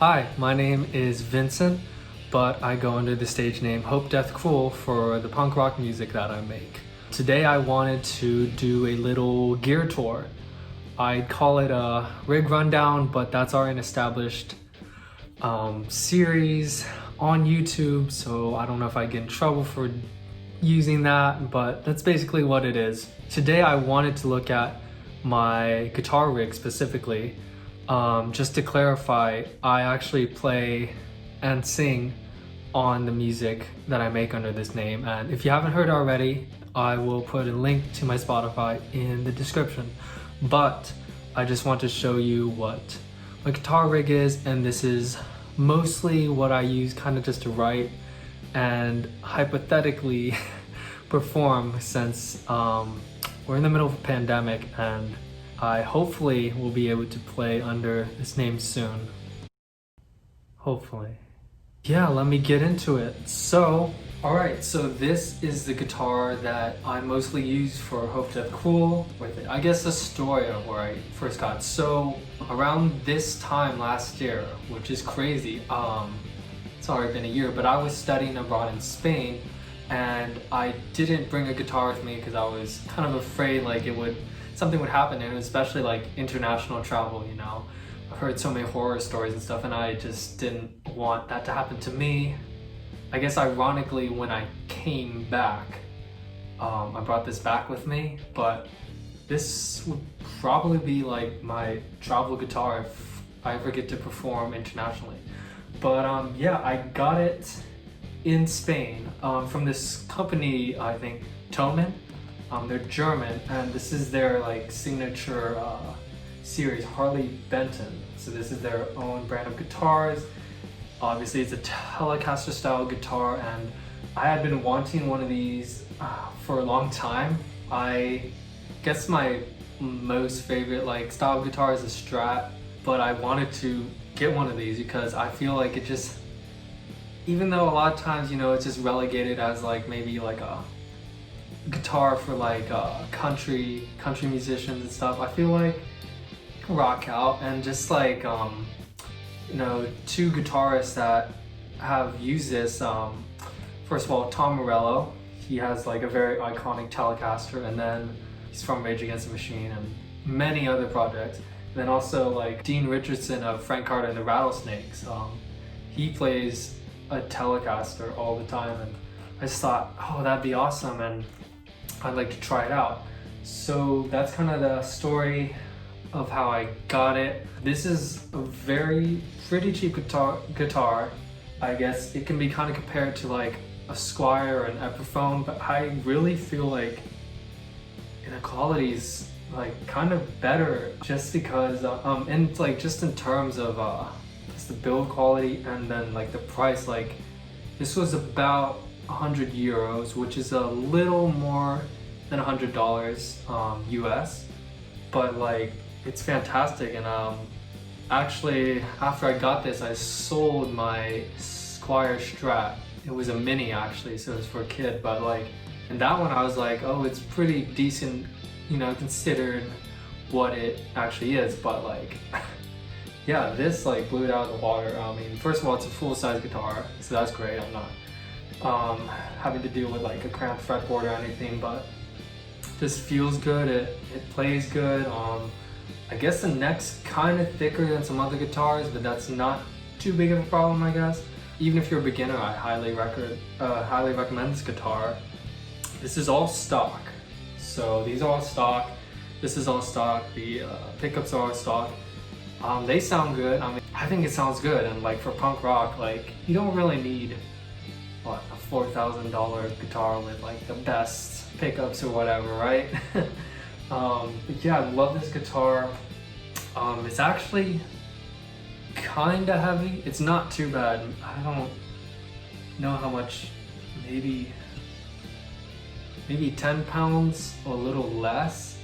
Hi, my name is Vincent, but I go under the stage name Hope Death Cruel for the punk rock music that I make. Today I wanted to do a little gear tour. I'd call it a rig rundown, but that's already an established series on YouTube, so I don't know if I get in trouble for using that, but that's basically what it is. Today I wanted to look at my guitar rig specifically. Just to clarify, I actually play and sing on the music that I make under this name, and if you haven't heard already, I will put a link to my Spotify in the description. But I just want to show you what my guitar rig is, and this is mostly what I use kind of just to write and hypothetically perform, since we're in the middle of a pandemic and I hopefully will be able to play under this name soon. Hopefully. Yeah, let me get into it. Alright, so this is the guitar that I mostly use for Hope Death Cruel with it. I guess the story of where I first got. So around this time last year, which is crazy, it's already been a year, but I was studying abroad in Spain and I didn't bring a guitar with me because I was kind of afraid like something would happen, and especially like international travel, you know. I've heard so many horror stories and stuff, and I just didn't want that to happen to me. I guess ironically, when I came back, I brought this back with me, but this would probably be like my travel guitar if I ever get to perform internationally. But yeah, I got it in Spain from this company, I think, Toman. They're German, and this is their like signature series, Harley Benton. So this is their own brand of guitars. Obviously it's a Telecaster style guitar, and I had been wanting one of these for a long time. I guess my most favorite like style of guitar is a Strat, but I wanted to get one of these because I feel like it just, even though a lot of times, you know, it's just relegated as like maybe like a guitar for like country musicians and stuff, I feel like you can rock out. And just like you know, two guitarists that have used this, first of all, Tom Morello, he has like a very iconic Telecaster, and then he's from Rage Against the Machine and many other projects. And then also like Dean Richardson of Frank Carter and the Rattlesnakes, he plays a Telecaster all the time, and I just thought, oh, that'd be awesome, and I'd like to try it out. So that's kind of the story of how I got it. This is a pretty cheap guitar. I guess it can be kind of compared to like a Squier or an Epiphone, but I really feel like the quality is like kind of better, just because and like just in terms of just the build quality, and then like the price. Like this was about 100 euros, which is a little more than $100 US, but like it's fantastic. And actually after I got this, I sold my Squier Strat. It was a mini actually, so it was for a kid, but like in that one I was like, oh, it's pretty decent, you know, considered what it actually is. But like yeah, this like blew it out of the water. I mean, first of all, it's a full-size guitar, so that's great. I'm not having to deal with like a cramped fretboard or anything, but just feels good. It plays good. I guess the neck's kind of thicker than some other guitars, but that's not too big of a problem, I guess. Even if you're a beginner, I highly recommend this guitar. This is all stock, so these are all stock. This is all stock. The pickups are all stock. They sound good. I mean, I think it sounds good, and like for punk rock, like you don't really need what, a $4,000 guitar with like the best pickups or whatever, right? But yeah, I love this guitar. It's actually kind of heavy. It's not too bad. I don't know how much, maybe 10 pounds or a little less.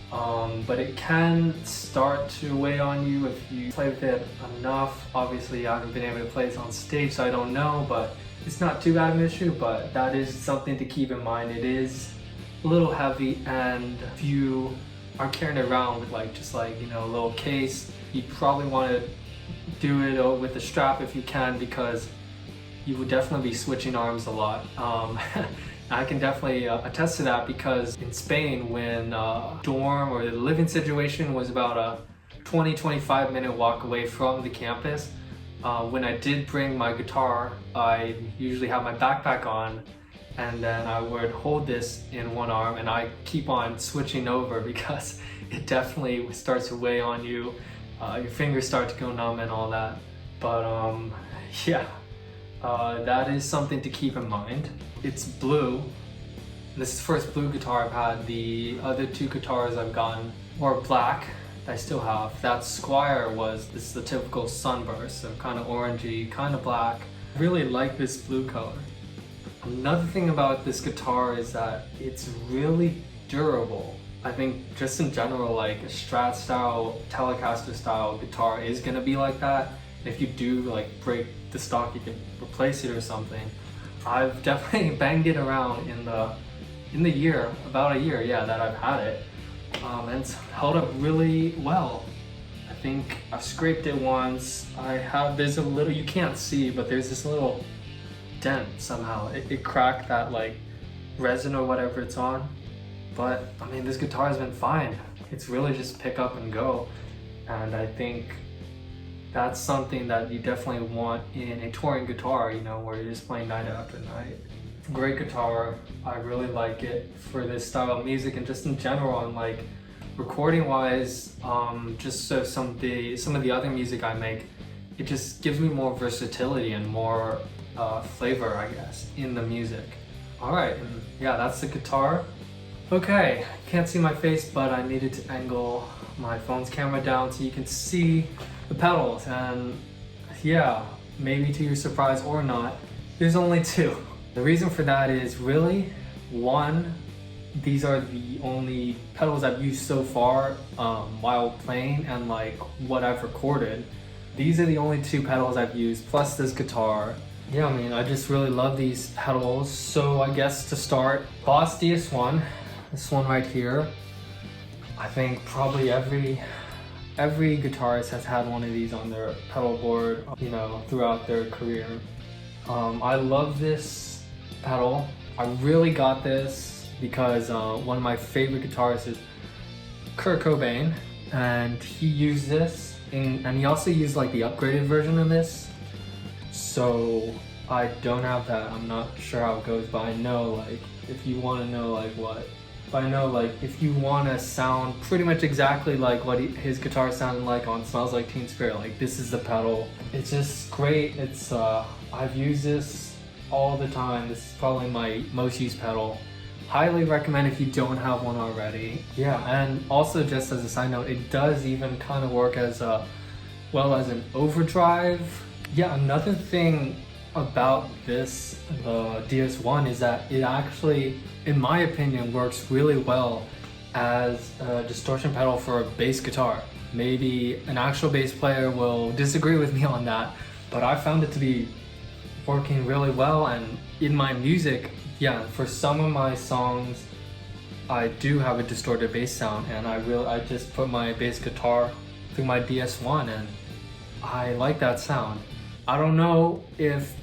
But it can start to weigh on you if you play with it enough. Obviously, I haven't been able to play this on stage, so I don't know, but it's not too bad of an issue. But that is something to keep in mind. It is a little heavy, and if you are carrying it around with like just like, you know, a little case, you probably want to do it with a strap if you can, because you would definitely be switching arms a lot. I can definitely attest to that, because in Spain, when dorm or the living situation was about a 20-25 minute walk away from the campus, when I did bring my guitar, I usually have my backpack on, and then I would hold this in one arm and I keep on switching over, because it definitely starts to weigh on you. Your fingers start to go numb and all that. But yeah, that is something to keep in mind. It's blue. This is the first blue guitar I've had. The other two guitars I've gotten were black. I still have. That Squire this is the typical sunburst, so kind of orangey, kind of black. I really like this blue color. Another thing about this guitar is that it's really durable. I think just in general, like a Strat style, Telecaster style guitar is gonna be like that. If you do like break the stock, you can replace it or something. I've definitely banged it around in the year, about a year, yeah, that I've had it. And it's held up really well. I think I've scraped it once. There's a little, you can't see, but there's this little dent somehow. It cracked that like resin or whatever it's on. But I mean, this guitar has been fine. It's really just pick up and go. And I think that's something that you definitely want in a touring guitar, you know, where you're just playing night after night. Great guitar. I really like it for this style of music, and just in general, and like recording wise, just so some of the other music I make, it just gives me more versatility and more flavor, I guess, in the music. All right, and yeah, that's the guitar. Okay, can't see my face, but I needed to angle my phone's camera down so you can see the pedals. And yeah, maybe to your surprise or not, there's only two. The reason for that is really, one, these are the only pedals I've used so far while playing and like what I've recorded. These are the only two pedals I've used, plus this guitar. Yeah, I mean, I just really love these pedals. So I guess to start, Boss DS1, this one right here. I think probably every guitarist has had one of these on their pedal board, you know, throughout their career. I love this pedal. I really got this because one of my favorite guitarists is Kurt Cobain, and he used this, and he also used like the upgraded version of this. So I don't have that. I'm not sure how it goes, but I know, like, if you want to know like what, but I know like if you want to sound pretty much exactly like what his guitar sounded like on Smells Like Teen Spirit, like this is the pedal. It's just great. It's I've used this all the time. This is probably my most used pedal. Highly recommend if you don't have one already. Yeah, and also just as a side note, it does even kind of work as well as an overdrive. Yeah, another thing about this, the DS1, is that it actually, in my opinion, works really well as a distortion pedal for a bass guitar. Maybe an actual bass player will disagree with me on that, but I found it to be working really well. And in my music, yeah, for some of my songs, I do have a distorted bass sound, and I just put my bass guitar through my DS1, and I like that sound. I don't know if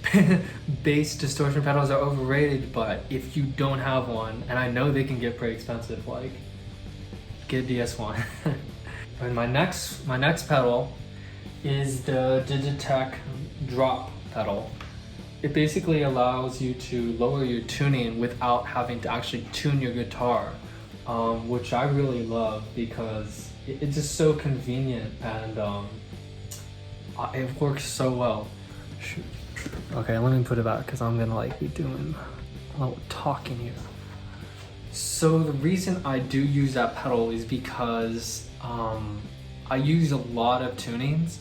bass distortion pedals are overrated, but if you don't have one, and I know they can get pretty expensive, like, get DS1. And my next pedal is the Digitech drop pedal. It basically allows you to lower your tuning without having to actually tune your guitar, which I really love because it's just so convenient, and it works so well. Shoot. Okay, let me put it back because I'm gonna like be doing a little talking here. So the reason I do use that pedal is because I use a lot of tunings.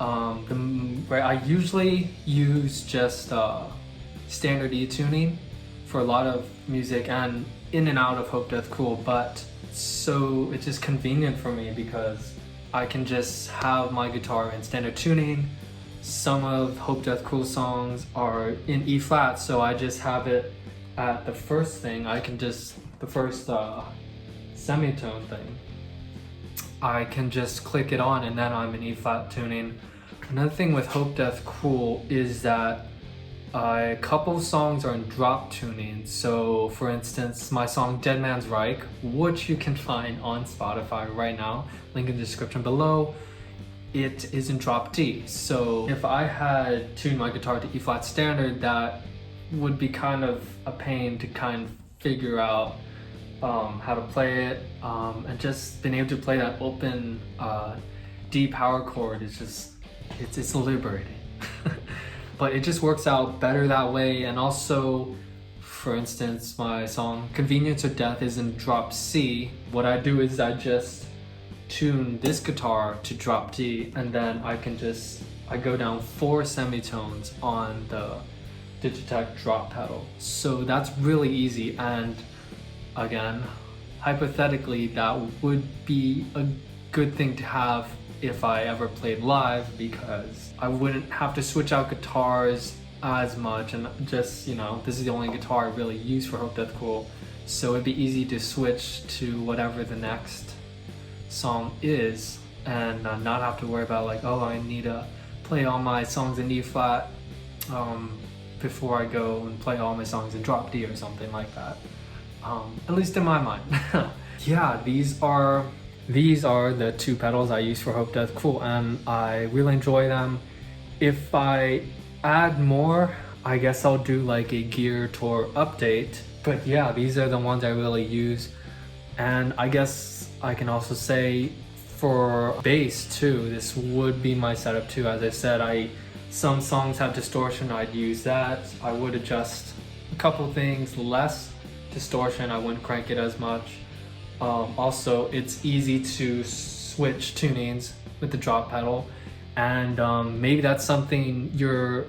I usually use just standard E tuning for a lot of music and in and out of Hope Death Cool, but so it's just convenient for me because I can just have my guitar in standard tuning. Some of Hope Death Cool songs are in E flat, so I just have it at the first thing. The first semitone thing, I can just click it on and then I'm in E flat tuning. Another thing with Hope Death Cool is that a couple songs are in drop tuning. So for instance, my song Dead Man's Reich, which you can find on Spotify right now, link in the description below, it is in drop D. So if I had tuned my guitar to E flat standard, that would be kind of a pain to kind of figure out how to play it, and just being able to play that open D power chord is just, it's liberating. But it just works out better that way. And also, for instance, my song Convenience or Death is in drop C. What I do is I just tune this guitar to drop D, and then I go down 4 semitones on the Digitech drop pedal. So that's really easy, and again, hypothetically, that would be a good thing to have if I ever played live, because I wouldn't have to switch out guitars as much, and just, you know, this is the only guitar I really use for Hope Death Cool, so it'd be easy to switch to whatever the next song is and not have to worry about like, oh, I need to play all my songs in E flat before I go and play all my songs in drop D or something like that, at least in my mind. Yeah, these are the 2 pedals I use for Hope Death Cool, and I really enjoy them. If I add more, I guess I'll do like a gear tour update. But yeah, these are the ones I really use. And I guess I can also say for bass too, this would be my setup too. As I said, some songs have distortion, I'd use that. I would adjust a couple things, less distortion, I wouldn't crank it as much. Also, it's easy to switch tunings with the drop pedal, and maybe that's something you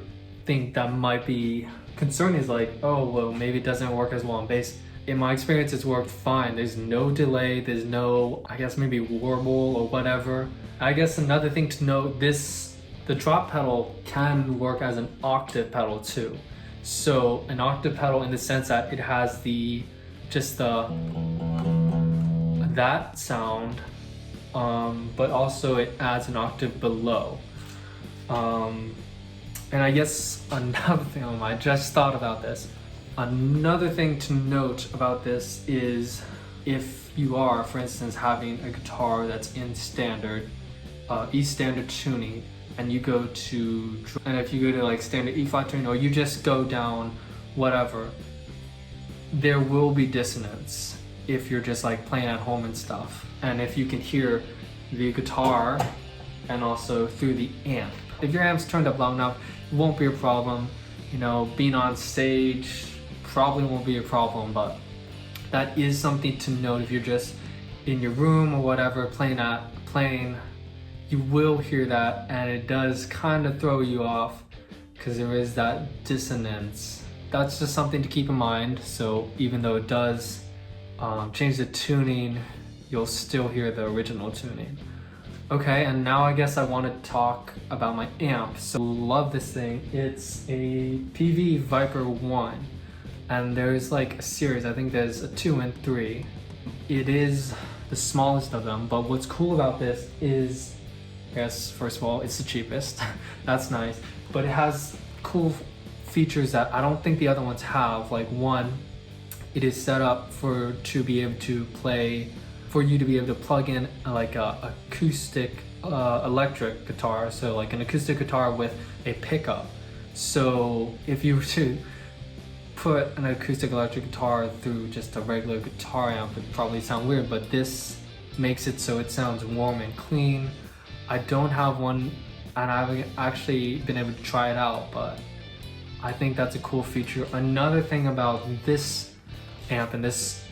think that might be concerning, is like, oh, well, maybe it doesn't work as well on bass. In my experience, it's worked fine. There's no delay, there's no, I guess, maybe warble or whatever. I guess another thing to note, the drop pedal can work as an octave pedal too. So an octave pedal in the sense that it has that sound, but also it adds an octave below. And I guess another thing, I just thought about this. Another thing to note about this is if you are, for instance, having a guitar that's in standard, E standard tuning, and if you go to like standard E flat tuning, or you just go down whatever, there will be dissonance if you're just like playing at home and stuff, and if you can hear the guitar and also through the amp. If your amp's turned up loud enough, it won't be a problem. You know, being on stage probably won't be a problem, but that is something to note. If you're just in your room or whatever playing, you will hear that, and it does kind of throw you off because there is that dissonance. That's just something to keep in mind. So even though it does change the tuning, you'll still hear the original tuning. Okay, and now I guess I want to talk about my amp. So love this thing. It's a Peavey Vyper 1, and there's like a series. I think there's a 2 and 3. It is the smallest of them, but what's cool about this is, I guess, first of all, it's the cheapest. That's nice, but it has cool features that I don't think the other ones have. Like, one, it is set up for you to be able to plug in like a acoustic electric guitar, so like an acoustic guitar with a pickup. So if you were to put an acoustic electric guitar through just a regular guitar amp, it'd probably sound weird, but this makes it so it sounds warm and clean. I don't have one, and I haven't actually been able to try it out, but I think that's a cool feature. Another thing about this amp, and this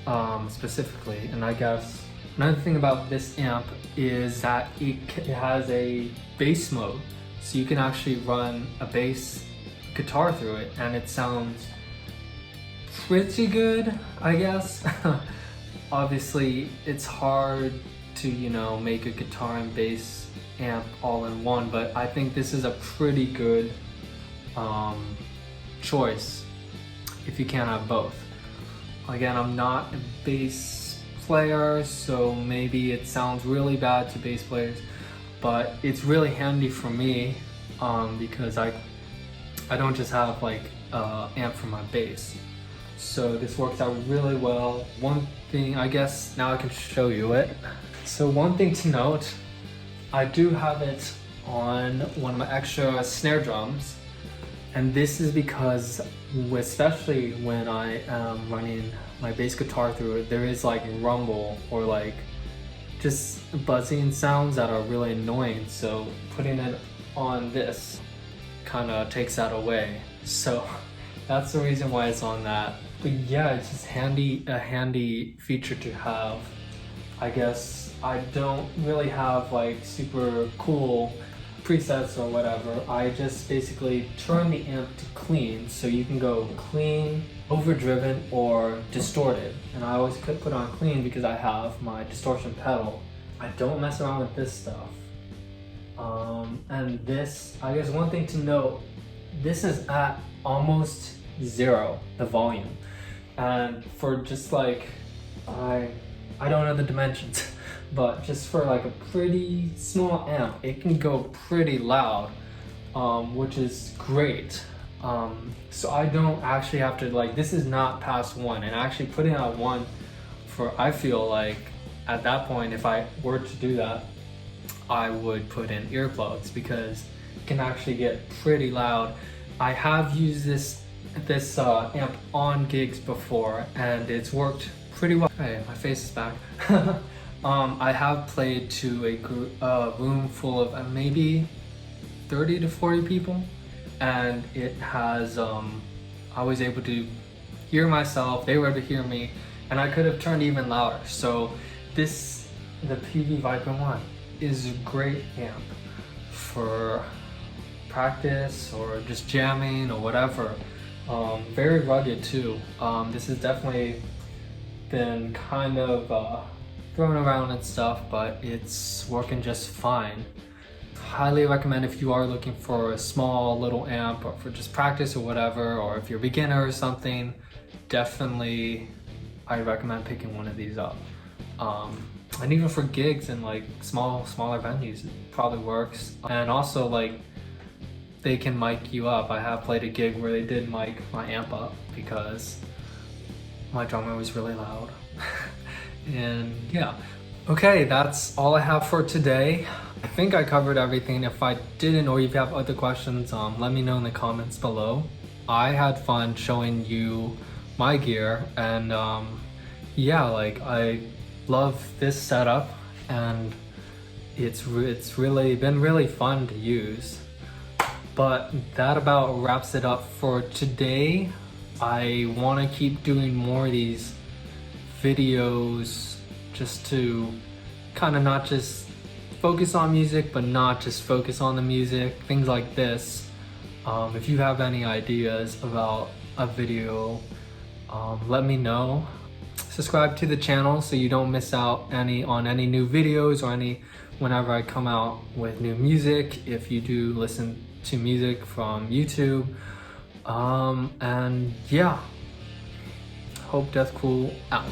specifically, and I guess another thing about this amp is that it has a bass mode, so you can actually run a bass guitar through it, and it sounds pretty good, I guess. Obviously, it's hard to, you know, make a guitar and bass amp all in one, but I think this is a pretty good choice if you can't have both. Again, I'm not a bass player, so maybe it sounds really bad to bass players, but it's really handy for me because I don't just have like amp for my bass. So this works out really well. One thing, I guess now I can show you it. So one thing to note, I do have it on one of my extra snare drums, and this is because especially when I am running my bass guitar through it, there is like rumble or like just buzzing sounds that are really annoying. So putting it on this kind of takes that away. So that's the reason why it's on that. But yeah, it's just a handy feature to have. I guess I don't really have like super cool presets or whatever. I just basically turn the amp to clean, so you can go clean, overdriven, or distorted. And I always put on clean because I have my distortion pedal. I don't mess around with this stuff. And this, I guess one thing to note, this is at almost 0, the volume. And for just like, I don't know the dimensions, but just for like a pretty small amp, it can go pretty loud, which is great. So I don't actually have to like, this is not past 1, and actually putting out 1 for, I feel like at that point, if I were to do that, I would put in earplugs because it can actually get pretty loud. I have used this amp on gigs before, and it's worked pretty well. Hey, my face is back. I have played to a room full of maybe 30 to 40 people, and it has, I was able to hear myself, they were able to hear me, and I could have turned even louder. So the Peavey Vyper 1 is a great amp for practice or just jamming or whatever. Very rugged too. This has definitely been kind of thrown around and stuff, but it's working just fine. Highly recommend if you are looking for a small little amp or for just practice or whatever, or if you're a beginner or something, definitely I recommend picking one of these up. And even for gigs and like smaller venues, it probably works. And also like, they can mic you up. I have played a gig where they did mic my amp up because my drummer was really loud. And yeah. Okay, that's all I have for today. I think I covered everything. If I didn't, or if you have other questions, let me know in the comments below. I had fun showing you my gear, and yeah, like I love this setup, and it's really been really fun to use. But that about wraps it up for today. I want to keep doing more of these videos just to kind of not just focus on music, but not just focus on the music, things like this. If you have any ideas about a video, let me know. Subscribe to the channel so you don't miss out on any new videos or whenever I come out with new music, if you do listen to music from YouTube. And yeah, Hope Death Cool out.